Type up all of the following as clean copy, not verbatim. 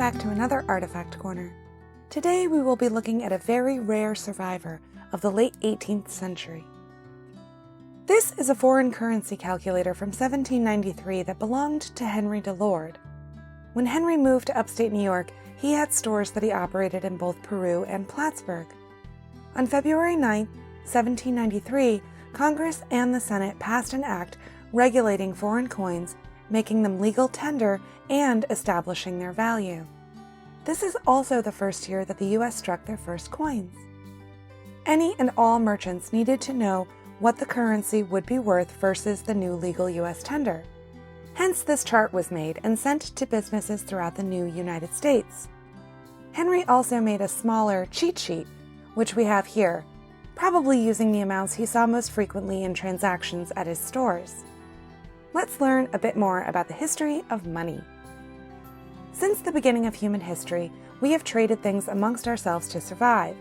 back to another Artifact Corner. Today we will be looking at a very rare survivor of the late 18th century. This is a foreign currency calculator from 1793 that belonged to Henry de Lord. When Henry moved to upstate New York, he had stores that he operated in both Peru and Plattsburgh. On February 9, 1793, Congress and the Senate passed an act regulating foreign coins, making them legal tender and establishing their value. This is also the first year that the U.S. struck their first coins. Any and all merchants needed to know what the currency would be worth versus the new legal U.S. tender. Hence, this chart was made and sent to businesses throughout the new United States. Henry also made a smaller cheat sheet, which we have here, probably using the amounts he saw most frequently in transactions at his stores. Let's learn a bit more about the history of money. Since the beginning of human history, we have traded things amongst ourselves to survive.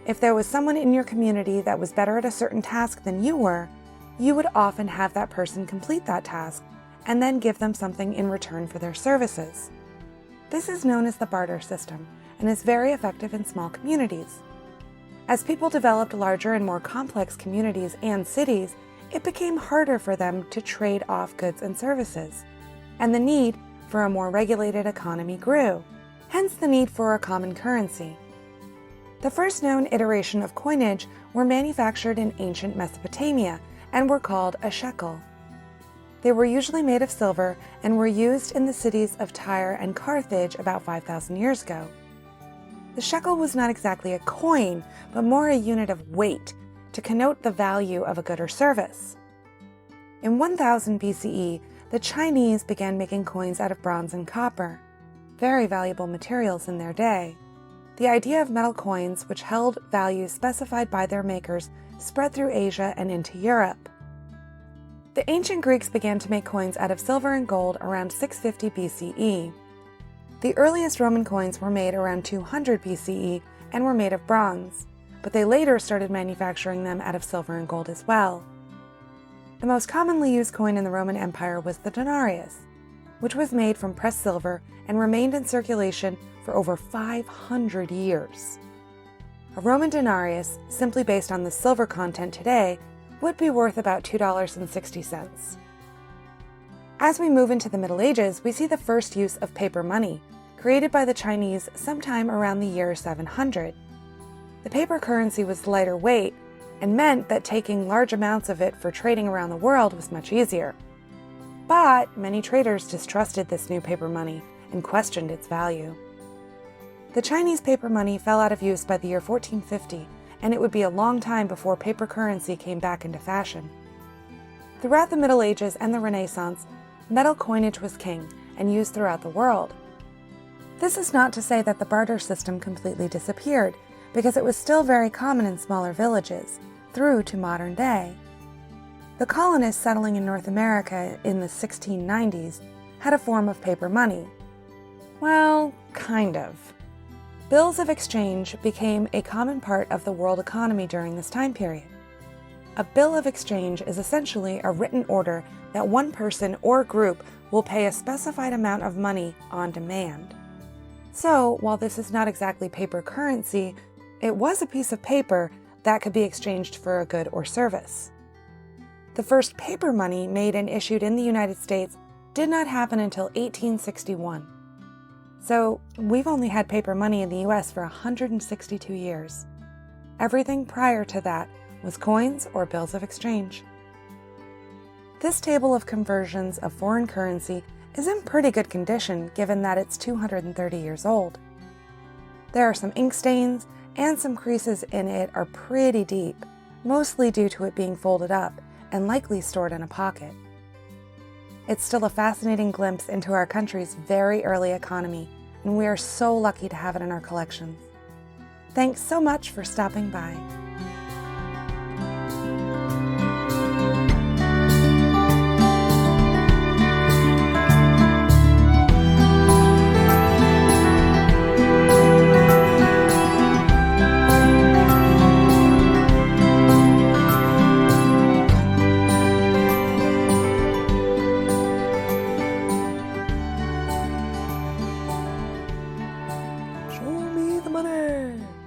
If there was someone in your community that was better at a certain task than you were, you would often have that person complete that task and then give them something in return for their services. This is known as the barter system and is very effective in small communities. As people developed larger and more complex communities and cities, it became harder for them to trade off goods and services, and the need for a more regulated economy grew, hence the need for a common currency. The first known iteration of coinage were manufactured in ancient Mesopotamia and were called a shekel. They were usually made of silver and were used in the cities of Tyre and Carthage about 5,000 years ago. The shekel was not exactly a coin, but more a unit of weight to connote the value of a good or service. In 1000 BCE, the Chinese began making coins out of bronze and copper, very valuable materials in their day. The idea of metal coins, which held values specified by their makers, spread through Asia and into Europe. The ancient Greeks began to make coins out of silver and gold around 650 BCE. The earliest Roman coins were made around 200 BCE and were made of bronze, but they later started manufacturing them out of silver and gold as well. The most commonly used coin in the Roman Empire was the denarius, which was made from pressed silver and remained in circulation for over 500 years. A Roman denarius, simply based on the silver content today, would be worth about $2.60. As we move into the Middle Ages, we see the first use of paper money, created by the Chinese sometime around the year 700. The paper currency was lighter weight and meant that taking large amounts of it for trading around the world was much easier. But many traders distrusted this new paper money and questioned its value. The Chinese paper money fell out of use by the year 1450, and it would be a long time before paper currency came back into fashion. Throughout the Middle Ages and the Renaissance, metal coinage was king and used throughout the world. This is not to say that the barter system completely disappeared, because it was still very common in smaller villages, through to modern day. The colonists settling in North America in the 1690s had a form of paper money. Well, kind of. Bills of exchange became a common part of the world economy during this time period. A bill of exchange is essentially a written order that one person or group will pay a specified amount of money on demand. So, while this is not exactly paper currency, it was a piece of paper that could be exchanged for a good or service. The first paper money made and issued in the United States did not happen until 1861. So, we've only had paper money in the US for 162 years. Everything prior to that was coins or bills of exchange. This table of conversions of foreign currency is in pretty good condition given that it's 230 years old. There are some ink stains, and some creases in it are pretty deep, mostly due to it being folded up and likely stored in a pocket. It's still a fascinating glimpse into our country's very early economy, and we are so lucky to have it in our collections. Thanks so much for stopping by. the money!